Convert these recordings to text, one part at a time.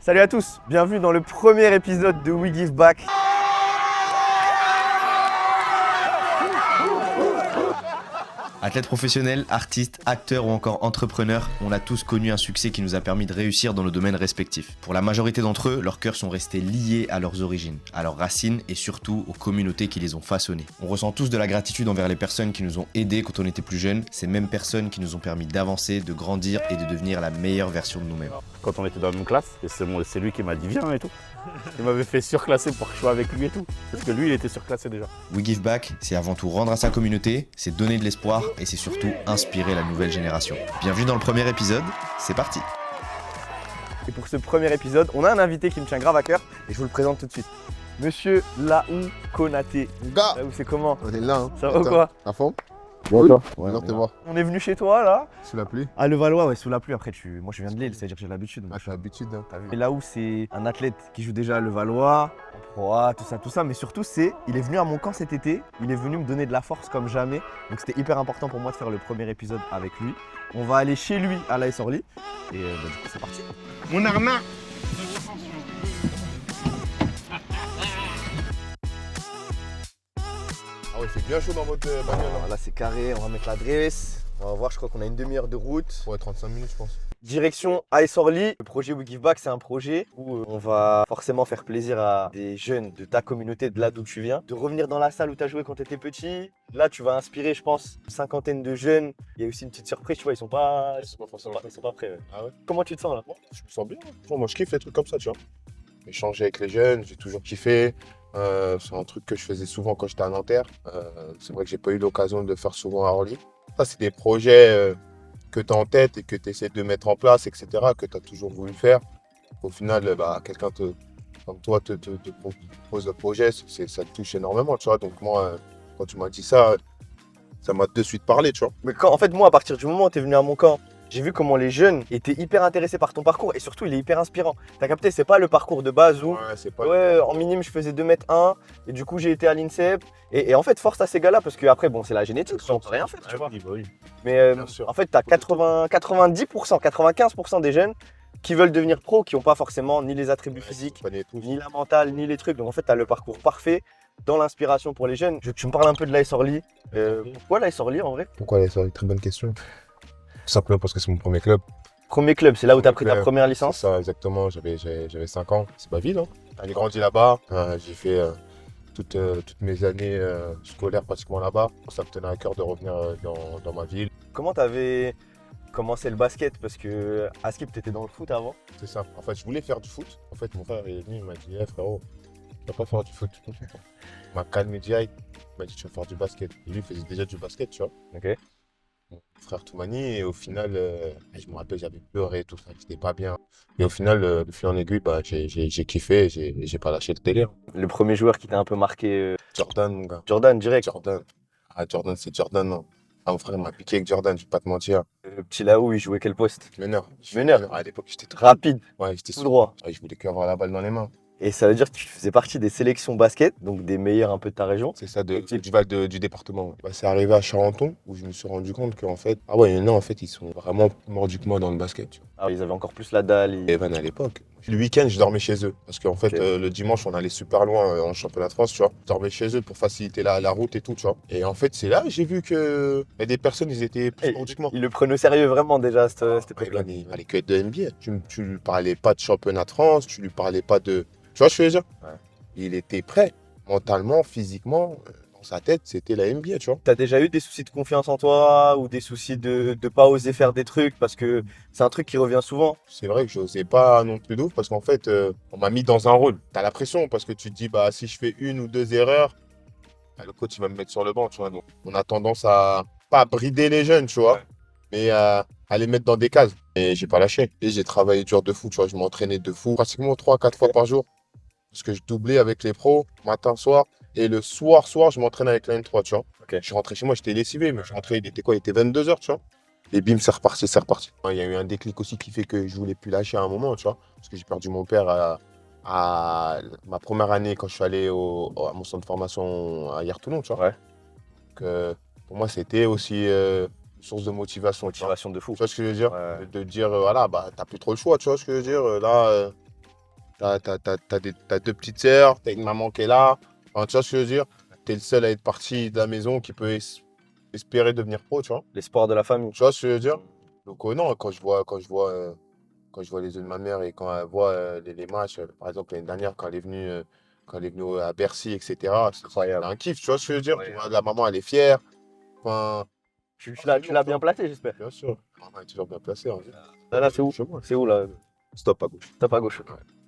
Salut à tous, bienvenue dans le premier épisode de We Give Back. Athlètes professionnels, artistes, acteurs ou encore entrepreneurs, on a tous connu un succès qui nous a permis de réussir dans nos domaines respectifs. Pour la majorité d'entre eux, leurs cœurs sont restés liés à leurs origines, à leurs racines et surtout aux communautés qui les ont façonnés. On ressent tous de la gratitude envers les personnes qui nous ont aidés quand on était plus jeunes, ces mêmes personnes qui nous ont permis d'avancer, de grandir et de devenir la meilleure version de nous-mêmes. Quand on était dans la même classe, et c'est lui qui m'a dit viens et tout. Il m'avait fait surclasser pour que je sois avec lui et tout. Parce que lui, il était surclassé déjà. We Give Back, c'est avant tout rendre à sa communauté, c'est donner de l'espoir et c'est surtout inspirer la nouvelle génération. Bienvenue dans le premier épisode, c'est parti. Et pour ce premier épisode, on a un invité qui me tient grave à cœur et je vous le présente tout de suite. Monsieur Laou Konaté. Gars, Laou, c'est comment? on est là, hein. Ça va ou quoi? À fond? Bon, toi? Ouais, alors te voir. On est venu chez toi là? Sous la pluie? À Levallois, ouais, sous la pluie. Après, moi je viens de Lille, c'est-à-dire que j'ai l'habitude. Ah, j'ai l'habitude, hein, t'as vu. Et Laou, c'est un athlète qui joue déjà à Levallois, en Pro A, tout ça. Mais surtout, il est venu à mon camp cet été. Il est venu me donner de la force comme jamais. Donc c'était hyper important pour moi de faire le premier épisode avec lui. On va aller chez lui à l'AS Orly. Et du coup, c'est parti. Mon arnaque! Ah ouais, c'est bien chaud dans votre bagnole. Alors là, c'est carré. On va mettre l'adresse. On va voir, je crois qu'on a une demi-heure de route. Ouais, 35 minutes, je pense. Direction AS Orly. Le projet We Give Back, c'est un projet où on va forcément faire plaisir à des jeunes de ta communauté, de là d'où tu viens, de revenir dans la salle où tu as joué quand tu étais petit. Là, tu vas inspirer, je pense, une cinquantaine de jeunes. Il y a aussi une petite surprise, tu vois, ils sont pas prêts. Ouais. Ah ouais? Comment tu te sens là? Je me sens bien. Franchement, moi, je kiffe les trucs comme ça, tu vois. Échanger avec les jeunes, j'ai toujours kiffé. C'est un truc que je faisais souvent quand j'étais à Nanterre. C'est vrai que j'ai pas eu l'occasion de le faire souvent à Orly. Ça, c'est des projets que tu as en tête et que tu essaies de mettre en place, etc., que tu as toujours voulu faire. Au final, quelqu'un comme toi te propose le projet, ça te touche énormément, tu vois. Donc moi, quand tu m'as dit ça m'a de suite parlé, tu vois. Mais en fait, moi, à partir du moment où tu es venu à mon camp, j'ai vu comment les jeunes étaient hyper intéressés par ton parcours et surtout, il est hyper inspirant. T'as capté, c'est pas le parcours de base où, Ouais, c'est pas... ouais, en minime, je faisais 2m1 et du coup, j'ai été à l'INSEP. Et en fait, force à ces gars-là parce que après, bon, c'est la génétique, on peut rien faire, tu vois. Oui, bah oui. Mais Bien sûr. en fait, tu as 90%, 95% des jeunes qui veulent devenir pro, qui n'ont pas forcément ni les attributs physiques, Prenez tous. ni la mentale, ni les trucs. Donc en fait, tu as le parcours parfait dans l'inspiration pour les jeunes. Je veux que tu me parles un peu de l'AS Orly. Pourquoi l'AS Orly en vrai? Pourquoi c'est une très bonne question. Tout simplement parce que c'est mon premier club. Premier club, c'est là où tu as pris ta Club, première C'est licence. ça, exactement. J'avais 5 ans. C'est ma ville, hein. J'ai grandi là-bas. J'ai fait toutes mes années scolaires pratiquement là-bas. Ça me tenait à cœur de revenir dans ma ville. Comment tu avais commencé le basket? Parce que à Skip, tu étais dans le foot avant. C'est ça. En fait, je voulais faire du foot. En fait, mon frère est venu, il m'a dit frérot, tu vas pas faire du foot. Il m'a calmé direct. Il m'a dit tu vas faire du basket. Et lui, il faisait déjà du basket, tu vois. Ok. Mon frère Toumani, et au final, je me rappelle, j'avais pleuré, tout ça, j'étais pas bien. Et au final, de fil en aiguille, j'ai kiffé, j'ai pas lâché le délire. Le premier joueur qui t'a un peu marqué, Jordan, mon gars. Jordan, direct. Jordan. Ah, Jordan, c'est Jordan, non. Ah, mon frère m'a piqué avec Jordan, je vais pas te mentir. Le petit Laou, il jouait quel poste? Meneur. Meneur. À l'époque, j'étais très Rapide, Ouais, j'étais tout droit. Ouais, je voulais que avoir la balle dans les mains. Et ça veut dire que tu faisais partie des sélections basket, donc des meilleurs un peu de ta région. C'est ça, Ok. du Val du département. Ouais. C'est arrivé à Charenton où je me suis rendu compte qu'en fait, ah ouais, il y en a en fait, ils sont vraiment mordus que moi dans le basket. Tu vois. Ah, ils avaient encore plus la dalle. Evan à l'époque. Le week-end, je dormais chez eux. Parce qu'en fait, Ok. le dimanche, on allait super loin en championnat de France, tu vois. Je dormais chez eux pour faciliter la route et tout, tu vois. Et en fait, c'est là que j'ai vu que y a des personnes, ils étaient plus mordus que moi. Ils le prenaient au sérieux vraiment déjà à cette époque-là. Evan, il parlait que de NBA. Tu lui parlais pas de championnat de France, tu lui parlais pas de... Tu vois ce que je veux dire? Ouais. Il était prêt, mentalement, physiquement, dans sa tête, c'était la NBA, tu vois. T'as déjà eu des soucis de confiance en toi ou des soucis de pas oser faire des trucs parce que c'est un truc qui revient souvent. C'est vrai que je n'osais pas non plus de ouf parce qu'en fait, on m'a mis dans un rôle. T'as la pression parce que tu te dis, si je fais une ou deux erreurs, le coach il va me mettre sur le banc, tu vois. Donc, on a tendance à pas brider les jeunes, tu vois, mais à les mettre dans des cases. Et j'ai pas lâché. Et j'ai travaillé dur de fou, tu vois. Je m'entraînais de fou, pratiquement 3-4 fois par jour. Parce que je doublais avec les pros, matin, soir. Et le soir, je m'entraînais avec la N3, tu vois. Ok. Je suis rentré chez moi, j'étais lessivé, mais je rentrais, il était quoi? Il était 22h, tu vois. Et bim, c'est reparti. Il y a eu un déclic aussi qui fait que je voulais plus lâcher à un moment, tu vois. Parce que j'ai perdu mon père à ma première année quand je suis allé à mon centre de formation à Hier-Toulon, tu vois. Ouais. Donc, pour moi, c'était aussi une source de motivation. Tu vois. Motivation de fou. Tu vois ce que je veux dire? Ouais. De dire, voilà, t'as plus trop le choix, tu vois ce que je veux dire? Là, t'as deux petites sœurs, t'as une maman qui est là. Enfin, tu vois ce que je veux dire? T'es le seul à être parti de la maison qui peut espérer devenir pro, tu vois. L'espoir de la famille. Tu vois ce que je veux dire? Donc non, quand je vois les yeux de ma mère et quand elle voit les matchs, par exemple l'année dernière quand elle est venue à Bercy, etc. C'est Incroyable. un kiff, tu vois ce que je veux dire? Ouais. Tu vois, la maman elle est fière. Enfin, Tu l'as bien placé, j'espère. bien sûr. Maman est toujours bien placée. Hein. Là, c'est où? Chez moi. C'est où là? Stop à gauche. Tape à gauche.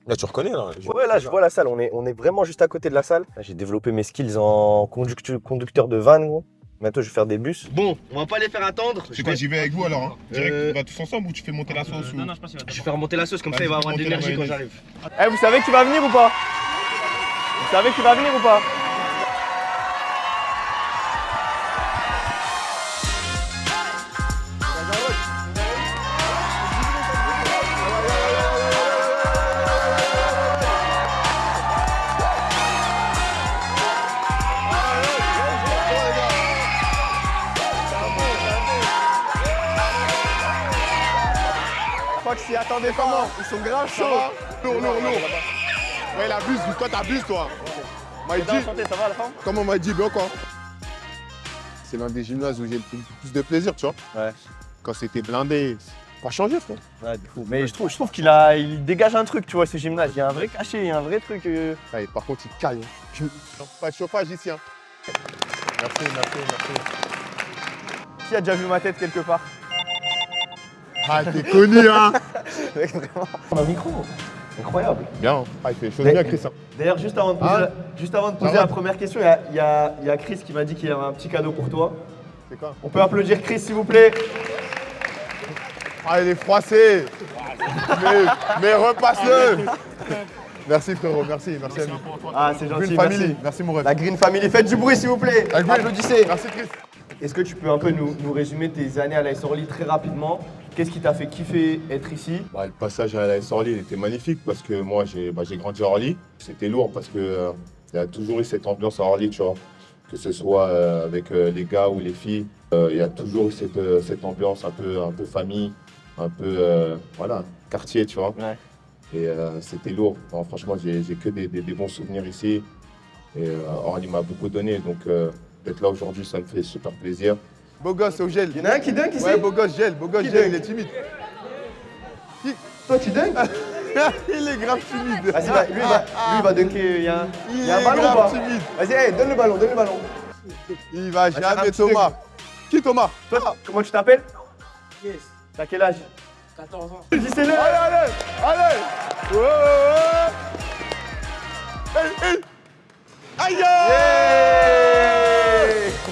Là tu reconnais là? Ouais, là, je vois la salle. On est vraiment juste à côté de la salle. Là, j'ai développé mes skills en conducteur de van, gros. Bientôt, je vais faire des bus. Bon, on va pas les faire attendre. C'est quoi, j'y vais avec vous alors hein? Direct, on va tous ensemble ou tu fais monter la sauce ou... Non, je pense qu'il va Je vais faire remonter la sauce, comme ça, Vas-y, il va avoir de monter la l'énergie quand mayonnaise. j'arrive. Eh, vous savez qui va venir ou pas? Vous savez qui va venir ou pas? Je crois que s'y attendait comment? Ils sont grave chauds. Lourd. Ouais, la buse, toi t'abuses toi. M'a dit, Ça va à la fin? comme on m'a dit, bien quoi. C'est l'un des gymnases où j'ai le plus de plaisir, tu vois. Ouais. Quand c'était blindé, pas changé, frère. Ouais, du coup. Mais je trouve il dégage un truc, tu vois, ce gymnase. Il y a un vrai cachet, il y a un vrai truc. Ah, et par contre, il caille. Pas de chauffage ici. Hein. Merci. Qui a déjà vu ma tête quelque part? Ah, t'es connu, hein. Mec, vraiment. On a un micro. Incroyable. Bien. Ah, il fait chaud Mais- bien, Chris. Hein. D'ailleurs, juste avant de poser, va la première question, il y a Chris qui m'a dit qu'il y avait un petit cadeau pour toi. C'est quoi? On peut applaudir Chris, s'il vous plaît. Ah, il est froissé. mais repasse-le. Merci, frérot. Merci à nous. Ah, c'est gentil, Green merci. Family. Merci, mon rêve. La Green Family, faites du bruit, s'il vous plaît. La Green. Applaudissez. Merci, Chris. Est-ce que tu peux un peu nous résumer tes années à l'AS Orly très rapidement? Qu'est-ce qui t'a fait kiffer être ici? Le passage à l'AS Orly il était magnifique parce que moi j'ai grandi à Orly. C'était lourd parce que il y a toujours eu cette ambiance à Orly, tu vois. Que ce soit avec les gars ou les filles, il y a toujours eu cette ambiance un peu famille, un peu voilà, quartier, tu vois. Ouais. Et c'était lourd. Enfin, franchement, j'ai que des bons souvenirs ici. Et Orly m'a beaucoup donné, donc d'être là aujourd'hui, ça me fait super plaisir. Beau gosse au gel. Il y en a un qui dunk ici? Ouais, beau gosse gel, Qui gel, dunk? il est timide. Toi, tu dunk? Il est grave timide. Vas-y, lui, il va dunker. Il y a un est ballon ou grave pas? timide. Vas-y, hey, donne le ballon. Il va un jamais, petit Thomas. Qui, Thomas? Toi, comment tu t'appelles? Yes. T'as quel âge? 14 ans. Dis-le. Allez. Ouais. Hey. Aïe.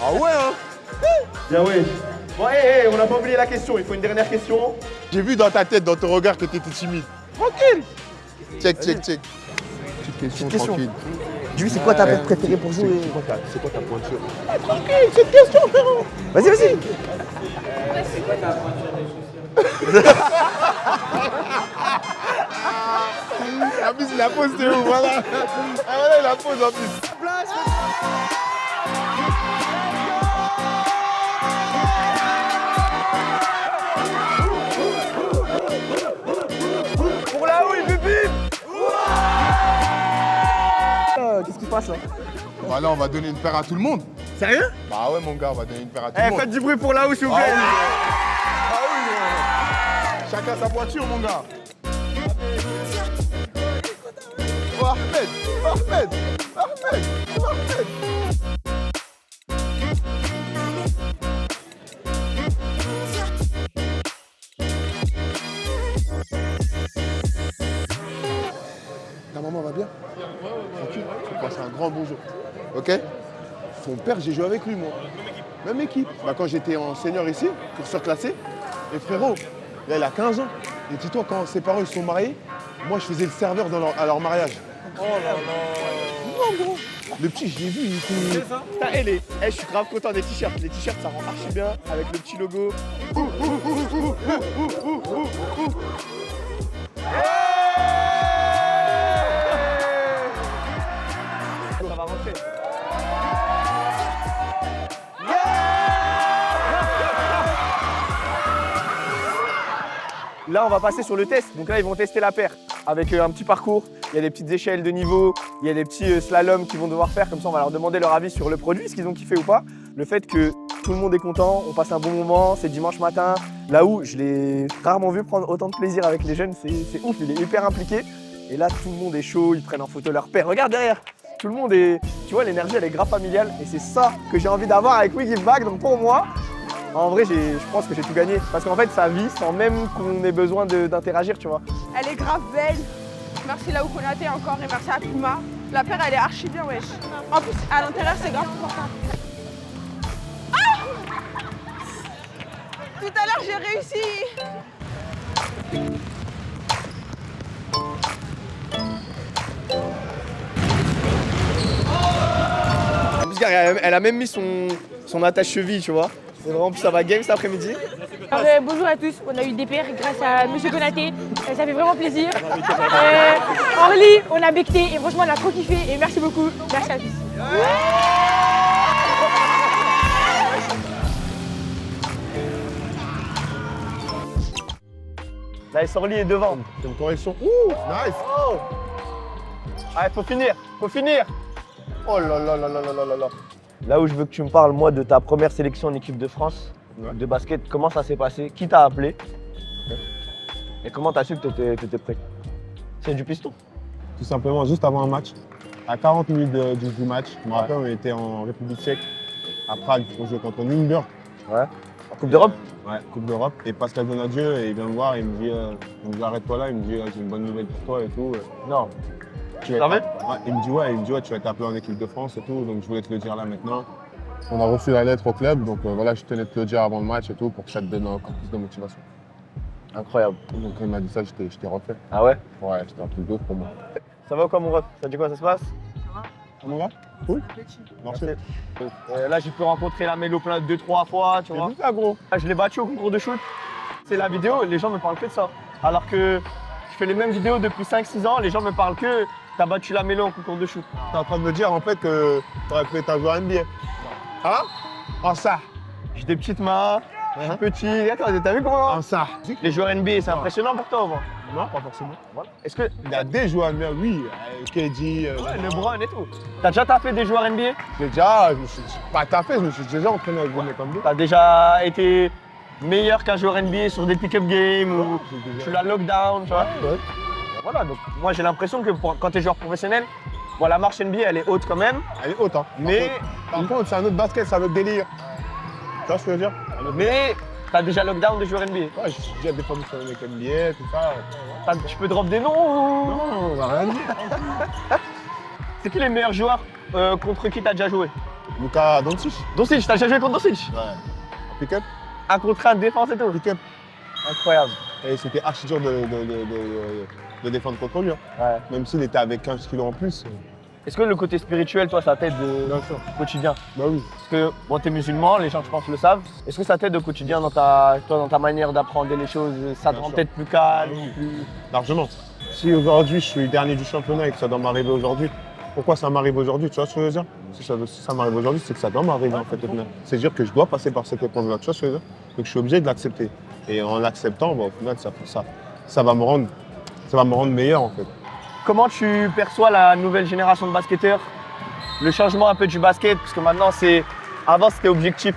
Ah ouais, hein. Bien, oui. Bon, hey, on n'a pas oublié la question. Il faut une dernière question. J'ai vu dans ta tête, dans ton regard que t'étais timide. Tranquille. Check. Petite question, tranquille. Dis-lui, c'est quoi ta période préférée pour jouer? C'est quoi ta pointure? Tranquille, c'est une question, frérot. Vas-y. En plus, la pose, c'est où? Voilà. Ah voilà, la pose en plus. Pour la houille, bip. Qu'est-ce qui se passe là? Bah là, on va donner une paire à tout le monde. Sérieux? Bah ouais, mon gars, on va donner une paire à tout Eh, le monde. faites du bruit pour la houille, s'il vous Ah plaît. oui. Ah oui. Chacun sa voiture, mon gars. Parfait. Ta maman va bien? Tranquille, tu passes un grand bonjour. Ok? Son père, j'ai joué avec lui, moi. Même équipe. Bah, quand j'étais en senior ici, pour surclasser, et frérot, là, il a 15 ans. Et dis-toi, quand ses parents ils sont mariés, moi, je faisais le serveur à leur mariage. Oh là là. Non, gros. Le petit, je l'ai vu, il était... Putain, je suis grave content des t-shirts. Les t-shirts, ça rend archi bien avec le petit logo. Ça va rentrer. Là, on va passer sur le test. Donc là, ils vont tester la paire avec un petit parcours. il y a des petites échelles de niveau, il y a des petits slaloms qu'ils vont devoir faire, comme ça on va leur demander leur avis sur le produit, ce qu'ils ont kiffé ou pas. Le fait que tout le monde est content, on passe un bon moment, c'est dimanche matin, là où je l'ai rarement vu prendre autant de plaisir avec les jeunes, c'est ouf, il est hyper impliqué. Et là tout le monde est chaud, ils prennent en photo leur père, regarde derrière, tout le monde est, tu vois, l'énergie elle est grave familiale et c'est ça que j'ai envie d'avoir avec We Give Back. Donc pour moi, en vrai je pense que j'ai tout gagné parce qu'en fait ça vit sans même qu'on ait besoin d'interagir, tu vois. Elle est grave belle. Merci Laou Konaté encore et merci à Puma. La paire elle est archi bien, wesh. En plus à l'intérieur c'est grave confortable. Tout à l'heure j'ai réussi. En plus, elle a même mis son attache-cheville, tu vois. C'est vraiment plus ça va game cet après-midi. Bonjour à tous, on a eu des paires grâce à Monsieur Konaté, ça fait vraiment plaisir. Orly, on a becté et franchement on a trop kiffé et merci beaucoup, merci à tous. Là, Orly est devant. C'est une correction. Ouh, nice. Oh. Allez, faut finir, faut finir. Oh là là là là là là là là. Là où je veux que tu me parles, moi, de ta première sélection en équipe de France de basket, comment ça s'est passé? Qui t'a appelé? Et comment t'as su que t'étais prêt? C'est du piston? Tout simplement, juste avant un match, à 40 minutes du match, je me rappelle, on était en République tchèque, à Prague, on jouait contre Nürnberg. Ouais. En Coupe d'Europe? Ouais, Coupe d'Europe. Et Pascal Donadieu, il vient me voir, il me dit arrête-toi là, il me dit j'ai une bonne nouvelle pour toi et tout. Non. Tu vas être... ouais, il me dit ouais, tu vas être appelé en équipe de France et tout, donc je voulais te le dire là maintenant. On a reçu la lettre au club, donc voilà, je tenais de te le dire avant le match et tout pour que ça te donne encore plus de motivation. Incroyable. Donc quand il m'a dit ça, je t'ai refait. Ah ouais? Ouais, c'était un truc d'autre pour moi. Ça va ou quoi mon ref? Ça dit quoi, ça se passe? Comment va? Cool. Merci. Là, j'ai pu rencontrer la Mélo plein 2-3 fois, tu vois. C'est ça, gros. Là, je l'ai battu au concours de shoot. C'est la vidéo, les gens me parlent que de ça. Alors que je fais les mêmes vidéos depuis 5-6 ans, les gens me parlent que t'as battu la Mélo au concours de shoot. T'es en train de me dire en fait que t'aurais pu être un joueur NBA. Hein? En ça. J'ai des petites mains, je suis petit. Attends, t'as vu comment? En ça. Les joueurs NBA, c'est impressionnant pour toi ou pas? Non, pas forcément. Voilà. Est-ce que. Il y a des joueurs NBA, oui. KD. Ouais, LeBron et tout. T'as déjà tapé des joueurs NBA? J'ai déjà, je me suis pas tapé, je me suis déjà entraîné avec des mecs comme lui. T'as déjà été meilleur qu'un joueur NBA sur des pick-up games ou tu l'as lockdown, tu vois? Ouais. Voilà, donc moi j'ai l'impression que quand t'es joueur professionnel, bon, la marche NBA elle est haute quand même, Elle est haute, hein. mais Par contre, c'est un autre basket, c'est un autre délire. Tu vois ce que je veux dire? mais t'as déjà lockdown de joueurs NBA. Ouais, j'ai déjà défendu sur les mecs NBA, tout ça. Tu peux drop des noms ou... Non, on va rien dire. C'est qui les meilleurs joueurs contre qui t'as déjà joué? Luka Doncic. Doncic, t'as déjà joué contre Doncic? Ouais. Pick-up. 1 contre 1 de défense et tout. Pick-up. Incroyable. Et c'était archi dur de défendre contre lui. Hein. Ouais. Même s'il était avec 15 kilos en plus. Est-ce que le côté spirituel, toi, ça t'aide Bien sûr. au quotidien? Bah oui. Parce que bon, t'es musulman, les gens, je pense, le savent. Est-ce que ça t'aide au quotidien dans ta manière d'apprendre les choses? Ça te Bien rend sûr. peut-être plus calme? Oui. Plus... Largement. Si aujourd'hui je suis dernier du championnat et que ça doit m'arriver aujourd'hui, pourquoi ça m'arrive aujourd'hui? Tu vois ce que je veux dire? Si ça m'arrive aujourd'hui, c'est que ça doit m'arriver en fait au final. C'est dire que je dois passer par cette épreuve-là, tu vois ce que je veux dire? Donc je suis obligé de l'accepter. Et en l'acceptant, bah, au final, ça va me rendre meilleur en fait. Comment tu perçois la nouvelle génération de basketteurs? Le changement un peu du basket, parce que maintenant avant c'était objectif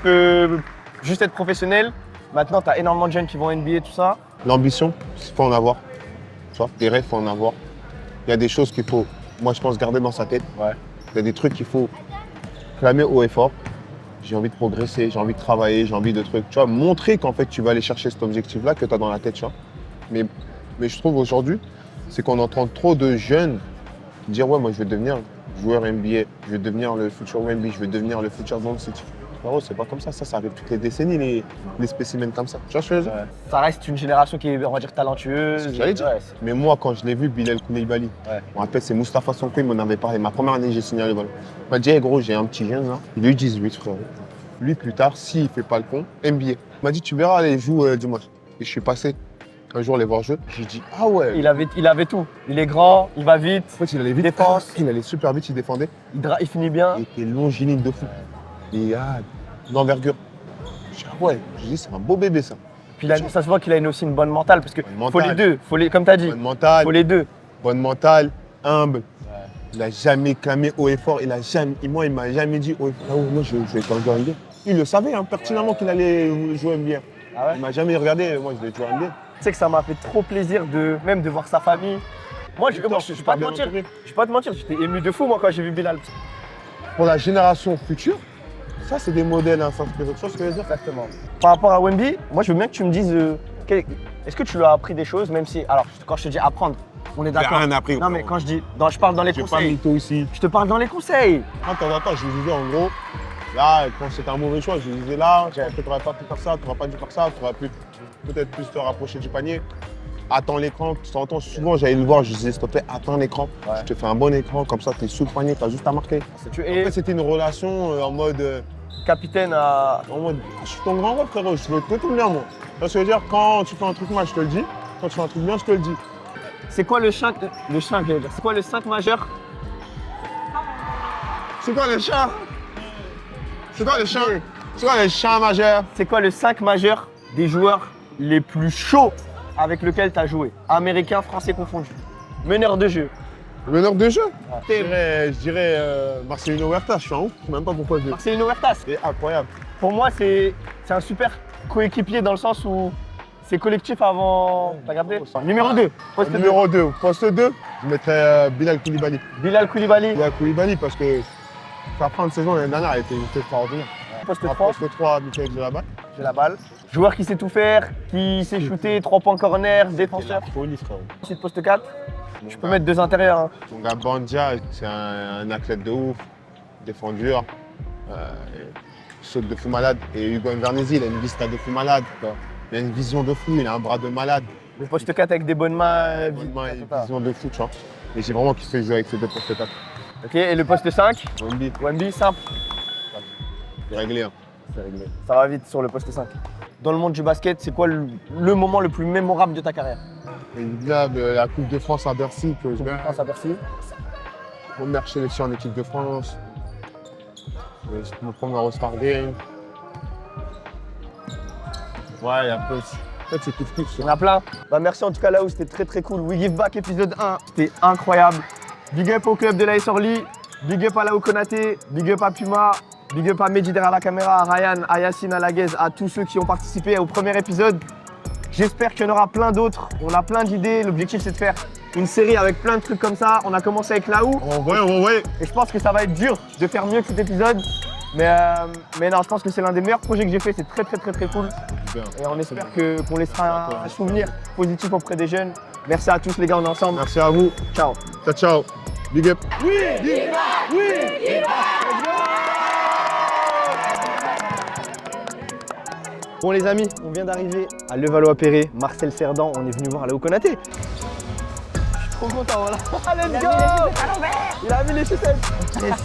juste être professionnel. Maintenant tu as énormément de jeunes qui vont NBA, tout ça. L'ambition, il faut en avoir. Tu vois, des rêves, il faut en avoir. Il y a des choses qu'il faut, moi je pense, garder dans sa tête. Ouais. Il y a des trucs qu'il faut clamer haut et fort. J'ai envie de progresser, j'ai envie de travailler, j'ai envie de trucs. Tu vois, montrer qu'en fait tu vas aller chercher cet objectif-là que tu as dans la tête, tu vois. Mais je trouve aujourd'hui, c'est qu'on entend trop de jeunes dire ouais, moi je vais devenir joueur NBA, je vais devenir le futur Wemby, je vais devenir le futur Doncic. Frérot, c'est pas comme ça, ça arrive toutes les décennies, les spécimens comme ça. Tu vois ce que je veux dire? Ouais. Ça reste une génération qui est, on va dire, talentueuse. C'est ce que j'allais dire. Ouais, Mais moi, quand je l'ai vu, Bilal Koulibaly, je me rappelle, c'est Moustapha Sonko, il m'en avait parlé. Ma première année, j'ai signé à l'école. Il m'a dit, hey, gros, j'ai un petit jeune là. Il a eu 18, frérot. Lui, plus tard, s'il fait pas le con, NBA. Il m'a dit, tu verras, allez, joue dimanche. Et je suis passé un jour les voir jouer. J'ai dit, ah ouais. il avait tout. Il est grand, il va vite, En fait, il allait vite. défense, Il allait super vite, il défendait. il finit bien. Il était longiligne de fou. Et d'envergure. J'ai dit, ah ouais. J'ai dit, c'est un beau bébé, ça. Puis ça se voit qu'il a aussi une bonne mentale, parce que Bonne faut les mentale. deux, comme tu as dit, Bonne mentale. faut les deux. Bonne mentale, humble. Il n'a jamais clamé haut et fort. Il m'a jamais dit haut et fort. Moi, je vais jouer en NBA. Il le savait pertinemment qu'il allait jouer en NBA. Ah ouais? Il m'a jamais regardé. Moi, je vais jouer en NBA. Tu sais que ça m'a fait trop plaisir même de voir sa famille. Moi, je vais pas te mentir. Je vais pas te mentir, j'étais ému de fou moi quand j'ai vu Bilal. Pour la génération future, ça, c'est des modèles à s'inspirer. Tu vois ce que je veux dire? Exactement. Par rapport à Wemby, moi je veux bien que tu me dises, est-ce que tu lui as appris des choses, même si, alors quand je te dis apprendre, on est d'accord. Rien appris. Non mais quand je parle dans les J'ai pas conseils. mytho ici. Je te parle dans les conseils. De temps en temps, je lui disais en gros, là, quand c'était un mauvais choix, je lui disais là, tu n'aurais pas pu faire ça, tu n'aurais pas dû faire ça, tu aurais pu peut-être plus te rapprocher du panier. Attends l'écran, de temps en temps, souvent j'allais le voir, je lui disais s'il te plaît, attends l'écran, je te fais un bon écran, comme ça tu es sous le panier, tu as juste à marquer. Après, c'était une relation en mode. Capitaine à. En mode, je suis ton grand rôle, frérot, je veux que tout bien, moi. Parce que je veux dire, quand tu fais un truc mal, je te le dis. Quand tu fais un truc bien, je te le dis. C'est quoi le 5 c'est quoi le 5 majeur? C'est quoi le chat? C'est quoi le chat? C'est quoi le chat majeur? C'est quoi le 5 majeur des joueurs les plus chauds avec lesquels tu as joué? Américains, français confondus. Meneur de jeu. Meneur de jeu? Je dirais Marcelino Huertas, je suis en ouf, je sais même pas pourquoi je dis. Marcelino Huertas. C'est incroyable. Pour moi, c'est un super coéquipier dans le sens où c'est collectif avant. T'as capté? Numéro 2. Numéro 2, poste 2, je mettrais Bilal Koulibaly. Bilal Koulibaly. Bilal Koulibaly parce que sa fin de saison l'année dernière a été extraordinaire. Poste À 3. poste 3, Michael Delabat. J'ai la balle. Joueur qui sait tout faire, qui sait shooter, 3 points corner, défenseur. Folie, frérot. Ensuite, poste 4. Je peux mettre 2 intérieurs. Hein. Mon gars Bandia, c'est un athlète de ouf, défendeur, saute de fou malade. Et Hugo Invernesi, il a une vista de fou malade. Quoi. Il a une vision de fou, il a un bras de malade. Le poste 4 avec des bonnes mains. Une vision de fou, tu vois. Et j'ai vraiment kiffé jouer avec ces deux postes 4. Ok, et le poste 5? Wemby, simple. C'est réglé. Hein. C'est réglé. Ça va vite sur le poste 5. Dans le monde du basket, c'est quoi le moment le plus mémorable de ta carrière? Évidemment, la Coupe de France à Bercy, que je gagne. France à Bercy. Première sélection en équipe de France. Mon premier All-Star Game. Ouais, il y a un peu. En fait, c'est tout kiff. Il y en a plein. Bah merci en tout cas Laou, c'était très cool. We Give Back épisode 1, c'était incroyable. Big up au club de l'AS Orly, big up à Laou Konaté, big up à Puma, big up à Mehdi derrière la caméra, à Ryan, à Yacine, à Laguez, à tous ceux qui ont participé au premier épisode. J'espère qu'il y en aura plein d'autres. On a plein d'idées. L'objectif c'est de faire une série avec plein de trucs comme ça. On a commencé avec Laou. Ouais. Et je pense que ça va être dur de faire mieux que cet épisode. Mais non, je pense que c'est l'un des meilleurs projets que j'ai fait. C'est très cool. Et on espère qu'on laissera un souvenir positif auprès des jeunes. Merci à tous les gars, on est ensemble. Merci à vous. Ciao. Ciao. Big up. Bon les amis, on vient d'arriver à Levallois-Perret, Marcel Cerdan, on est venu voir Laou Konaté. Je suis trop content, voilà. Let's go. Il a mis les chaussettes. Yes.